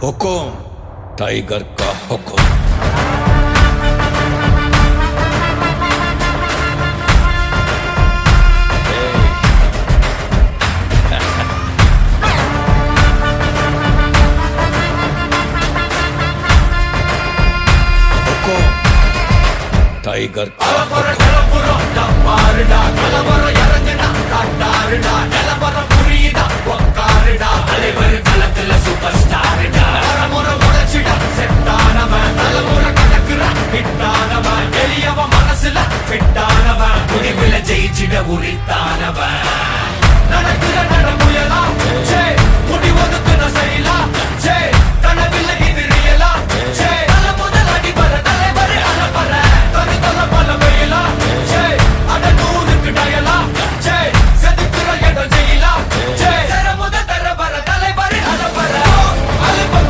हुकुम tiger का हुकुम। Tiger ஜெயிச்சிட உரித்தானவன் நடக்கிற நடமுயலா முடிவதுக்கு நான் செய்யலாம்